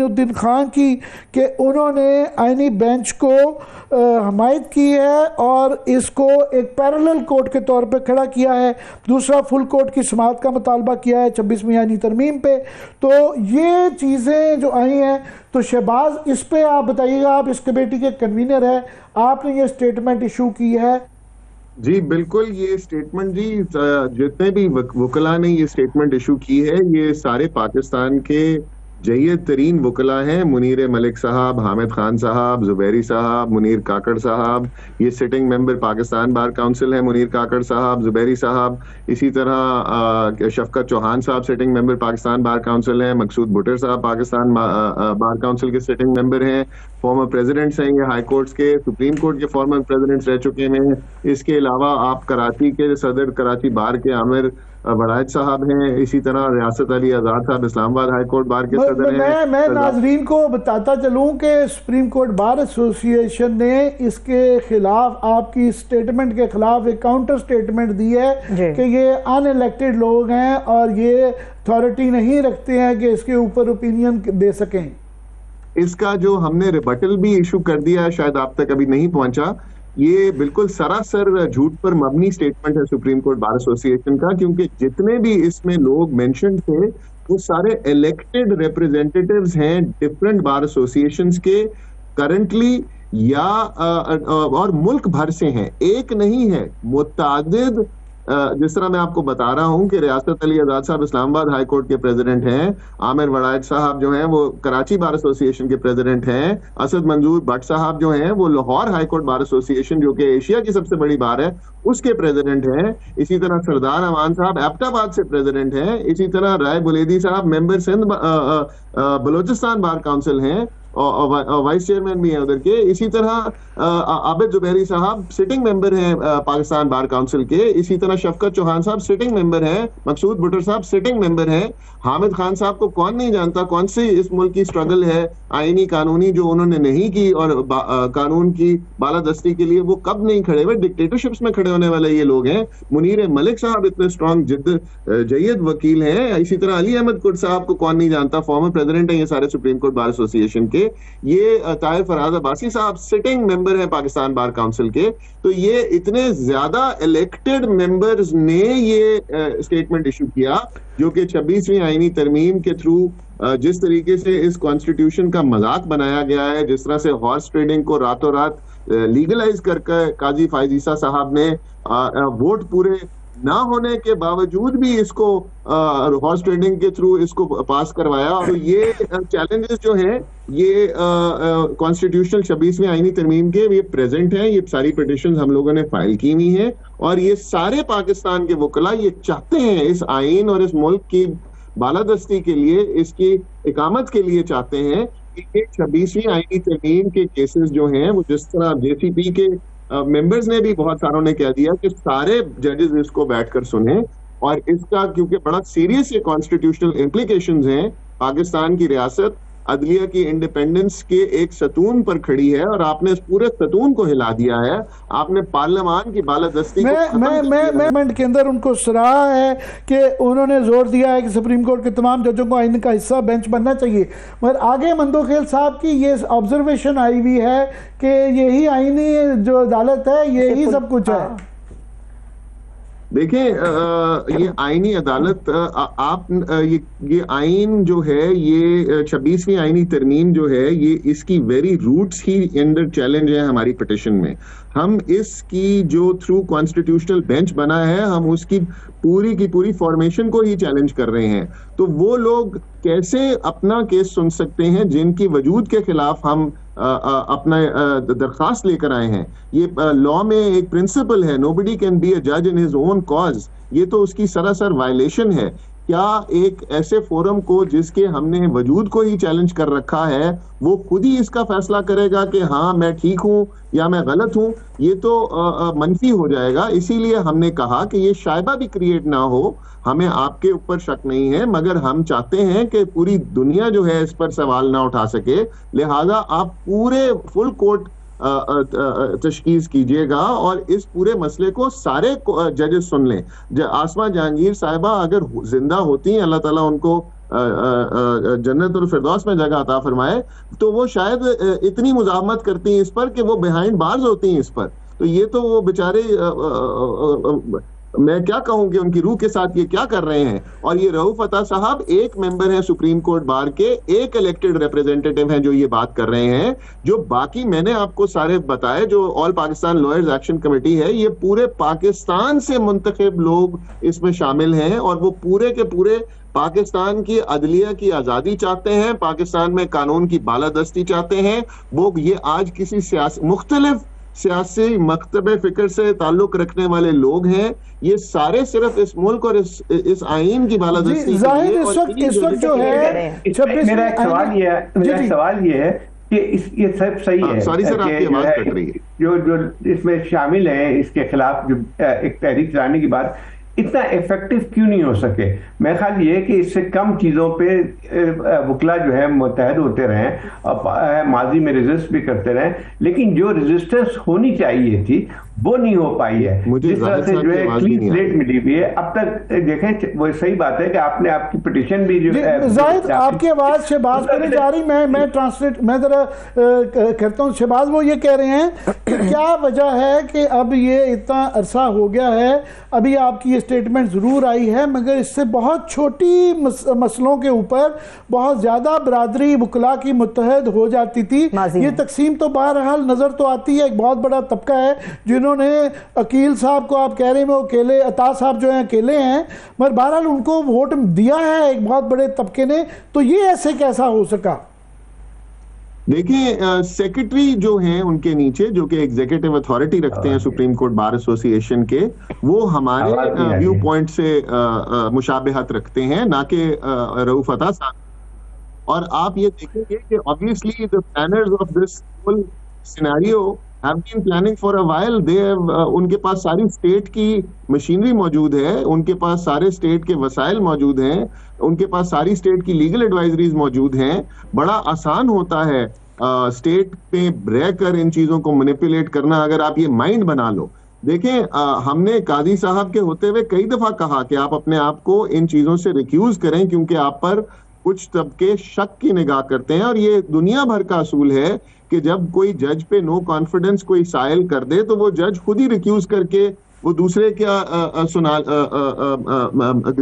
उद्दीन खान की कि उन्होंने आईनी बेंच को हमायत की है और इसको एक पैरेलल कोर्ट के तौर पे खड़ा किया है। दूसरा, फुल कोर्ट की समाअत का मुतालबा किया है 26वीं आईनी तरमीम पे। तो ये चीज़ें जो आई हैं, तो शहबाज, इस पे आप बताइएगा, आप इस कमेटी के कन्वीनर हैं, आपने ये स्टेटमेंट इशू की है। जी बिल्कुल, ये स्टेटमेंट जी जितने भी वकला ने ये स्टेटमेंट इशू की है, ये सारे पाकिस्तान के जय्यद तरीन वकला हैं। मुनीर मलिक साहब, हामिद खान साहब, जुबैरी साहब, मुनीर काकड़ साहब, ये sitting member Pakistan bar council है, मुनीर काकड़ साहब, जुबैरी साहब। इसी तरह शफकत चौहान साहब sitting member Pakistan bar council है, मकसूद भुट्टर साहब पाकिस्तान बार काउंसिल के सिटिंग मेंबर हैं, फॉर्मर प्रेसिडेंट्स हैं ये हाई कोर्ट्स के, सुप्रीम कोर्ट के फॉर्मर प्रेसिडेंट्स रह चुके हैं। इसके अलावा आप कराची के सदर, कराची बार के आमिर वड़ायत साहब हैं। इसी तरह रियासत अली आजाद साहब इस्लामाबाद हाई कोर्ट बार के सदर हैं। मैं नाजरीन को बताता चलूं कि सुप्रीम कोर्ट बार एसोसिएशन ने इसके खिलाफ, आपकी स्टेटमेंट के खिलाफ एक काउंटर स्टेटमेंट दी है कि ये अनइलेक्टेड लोग हैं और ये अथॉरिटी नहीं रखते हैं कि इसके ऊपर ओपिनियन दे सकें। इसका जो हमने रिबटल भी इशू कर दिया है, शायद आप तक अभी नहीं पहुंचा, ये बिल्कुल सरासर झूठ पर मबनी स्टेटमेंट है सुप्रीम कोर्ट बार एसोसिएशन का, क्योंकि जितने भी इसमें लोग मेंशन थे वो सारे इलेक्टेड रिप्रेजेंटेटिव्स हैं डिफरेंट बार एसोसिएशंस के करंटली, या और मुल्क भर से हैं, एक नहीं है, मुतादिद। जिस तरह मैं आपको बता रहा हूं कि रियासत अली आजाद साहब इस्लामाबाद हाई कोर्ट के प्रेसिडेंट हैं, आमिर वड़ायत साहब जो हैं वो कराची बार एसोसिएशन के प्रेसिडेंट हैं, असद मंजूर भट्ट साहब जो हैं वो Lahore high court bar association जो कि एशिया की सबसे बड़ी बार है उसके प्रेसिडेंट हैं। इसी तरह सरदार अमान साहब एबटाबाद से प्रेसिडेंट हैं। इसी तरह राय बुलेदी साहब member Sindh Balochistan bar council हैं और वाइस चेयरमैन भी हैं उधर के। इसी तरह आबिद जुबैरी साहब सिटिंग मेंबर हैं पाकिस्तान बार काउंसिल के। इसी तरह शफकत चौहान साहब सिटिंग मेंबर हैं, मकसूद भुट्टर साहब सिटिंग मेंबर हैं। हामिद खान साहब को कौन नहीं जानता, कौन सी इस मुल्क की स्ट्रगल है आईनी कानूनी जो उन्होंने नहीं की, और कानून की बालादस्ती के लिए वो कब नहीं खड़े हुए, डिक्टेटरशिप्स में खड़े होने वाले ये लोग हैं। मुनीर मलिक साहब इतने स्ट्रॉन्ग जय्यद वकील हैं। इसी तरह अली अहमद कुर्द साहब को कौन नहीं जानता, फॉर्मर प्रेसिडेंट हैं ये सारे सुप्रीम कोर्ट बार एसोसिएशन के। ये ताहिर फराज अब्बासी साहब सिटिंग मेंबर हैं पाकिस्तान बार काउंसिल के। तो ये इतने ज्यादा इलेक्टेड मेंबर्स ने ये स्टेटमेंट इशू किया, जो कि 26वीं आईनी तरमीम के थ्रू जिस तरीके से इस कॉन्स्टिट्यूशन का मजाक बनाया गया है, जिस तरह से हॉर्स ट्रेडिंग को रातों रात लीगलाइज करके काजी फायज ईसा साहब ने वोट पूरे ना होने के बावजूद भी इसको हॉर्स ट्रेडिंग के थ्रू इसको पास करवाया। और ये चैलेंजेस जो हैं ये कॉन्स्टिट्यूशनल 26वीं आईनी तरमीम के ये प्रेजेंट हैं। ये सारी पिटिशंस हम लोगों ने फाइल की हुई हैं और ये सारे पाकिस्तान के वकला ये चाहते हैं इस आइन और इस मुल्क की बालादस्ती के लिए, इसकी इकामत के लिए चाहते हैं कि 26वीं आईनी तरमीम के केसेस जो हैं वो जिस तरह जेसीपी के मेंबर्स ने भी बहुत सारों ने कह दिया कि सारे जजेस इसको बैठकर सुने, और इसका क्योंकि बड़ा सीरियस ये कॉन्स्टिट्यूशनल इम्प्लीकेशंस हैं, पाकिस्तान की रियासत अदलिया की इंडिपेंडेंस के एक सतून पर खड़ी है और आपने इस पूरे सतून को हिला दिया है। आपने पार्लियामान की बालादस्ती मैं के अंदर उनको सराहा है कि उन्होंने जोर दिया है कि सुप्रीम कोर्ट के तमाम जजों को आइन का हिस्सा बेंच बनना चाहिए, मगर आगे मंदोखेल साहब की ये ऑब्जर्वेशन आई हुई है कि यही आईनी जो अदालत है यही सब कुछ है। देखिए ये आईनी अदालत ये आइन जो है, ये 26वीं आईनी तरमीम जो है, ये इसकी वेरी रूट्स ही अंडर चैलेंज है हमारी पिटिशन में। हम इसकी जो थ्रू कॉन्स्टिट्यूशनल बेंच बना है, हम उसकी पूरी की पूरी फॉर्मेशन को ही चैलेंज कर रहे हैं। तो वो लोग कैसे अपना केस सुन सकते हैं जिनकी वजूद के खिलाफ हम अपना दरखास्त लेकर आए हैं। ये लॉ में एक प्रिंसिपल है, नोबडी कैन बी अ जज इन हिज ओन कॉज। ये तो उसकी सरासर वायलेशन है। क्या एक ऐसे फोरम को जिसके हमने वजूद को ही चैलेंज कर रखा है, वो खुद ही इसका फैसला करेगा कि हाँ मैं ठीक हूं या मैं गलत हूं? ये तो मनफी हो जाएगा। इसीलिए हमने कहा कि ये शायबा भी क्रिएट ना हो। हमें आपके ऊपर शक नहीं है, मगर हम चाहते हैं कि पूरी दुनिया जो है इस पर सवाल ना उठा सके, लिहाजा आप पूरे फुल कोर्ट तशकीस कीजिएगा और इस पूरे मसले को सारे जजेस सुन लें। आसमा जहांगीर साहिबा अगर जिंदा होती हैं, अल्लाह ताला उनको जन्नत और फिरदौस में जगह अता फरमाए, तो वो शायद इतनी मुज़ाहमत करती हैं इस पर कि वो बिहाइंड बार्स होती हैं इस पर। तो ये तो वो बेचारे मैं क्या कहूं कि उनकी रूह के साथ ये क्या कर रहे हैं। और ये रऊफ अता साहब एक मेंबर हैं सुप्रीम कोर्ट बार के, एक इलेक्टेड रिप्रेजेंटेटिव हैं जो ये बात कर रहे हैं। जो बाकी मैंने आपको सारे बताए, जो all Pakistan lawyers action committee है, ये पूरे पाकिस्तान से मुंतखब लोग इसमें शामिल हैं और वो पूरे के पूरे पाकिस्तान की अदलिया की आज़ादी चाहते हैं, पाकिस्तान में कानून की बालादस्ती चाहते हैं। वो ये आज किसी मुख्तलिफ सियासी मकतबे फिक्र से ताल्लुक रखने वाले लोग हैं। ये सारे सिर्फ इस मुल्क और इस आईन की बालादस्ती इस वक्त जो है मेरा एक सवाल ये है कि ये सब सही है। सॉरी सर, आपकी आवाज कट रही है। जो इसमें शामिल है, इसके खिलाफ जो एक तहरीक चलाने की बात, इतना इफेक्टिव क्यों नहीं हो सके? मेरा ख्याल ये है कि इससे कम चीज़ों पे वकला जो है मुतहद होते रहें, माजी में रेजिस्ट भी करते रहें, लेकिन जो रेजिस्टेंस होनी चाहिए थी वो नहीं हो पाई है। जिस तरह से जो है क्लीन स्लेट मिली हुई है अब तक, देखें वो सही बात है कि आपने आपकी पिटीशन भी जो जाहिद आपकी आवाज शहबाज को नहीं जा रही, मैं जरा करता हूँ। शहबाज वो ये कह रहे हैं कि क्या वजह है कि अब ये इतना अरसा हो गया है, अभी आपकी ये स्टेटमेंट जरूर आई है, मगर इससे बहुत छोटी मसलों के ऊपर बहुत ज्यादा बरादरी वकला की मुत्तहद हो जाती थी। ये तकसीम तो बहरहाल नजर तो आती है, एक बहुत बड़ा तबका है जिन्होंने अकील साहब को आप कह रहे हैं वो अकेले, अता साहब जो हैं अकेले हैं, मगर बहरहाल उनको वोट दिया है एक बहुत बड़े तबके ने, तो ये ऐसे कैसा हो सका? देखिए, सेक्रेटरी जो हैं उनके नीचे, जो कि एग्जीक्यूटिव अथॉरिटी रखते हैं सुप्रीम कोर्ट बार एसोसिएशन के, वो हमारे व्यू पॉइंट से मुशाबहत रखते हैं, ना कि रऊफ अता साहब। और आप ये देखेंगे कि obviously the planners of this whole scenario have been planning for a while. They have, उनके पास सारी स्टेट की मशीनरी मौजूद है, उनके पास सारे स्टेट के वसाइल मौजूद हैं, उनके पास सारी स्टेट की लीगल एडवाइजरीज मौजूद हैं। बड़ा आसान होता है स्टेट पे रहकर इन चीजों को मैनिपुलेट करना, अगर आप ये माइंड बना लो। देखें, हमने काजी साहब के होते हुए कई दफा कहा कि आप अपने आप को इन चीजों से रिक्यूज करें, क्योंकि आप पर कुछ तबके शक की निगाह करते हैं। और ये दुनिया भर का असूल है कि जब कोई जज पे नो कॉन्फिडेंस कोई साइल कर दे तो वो जज खुद ही रिक्यूज करके वो दूसरे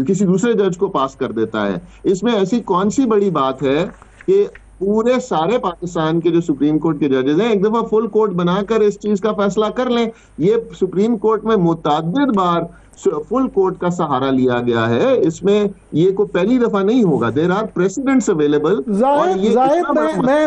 किसी दूसरे जज को पास कर देता है। इसमें ऐसी कौन सी बड़ी बात है कि पूरे सारे पाकिस्तान के जो सुप्रीम कोर्ट के जजेस हैं एक दफा फुल कोर्ट बनाकर इस चीज का फैसला कर लें। ये सुप्रीम कोर्ट में मुतअद्दिद बार फुल कोर्ट का सहारा लिया गया है, इसमें ये कोई पहली दफा नहीं होगा। There are presidents available. Zahid मैं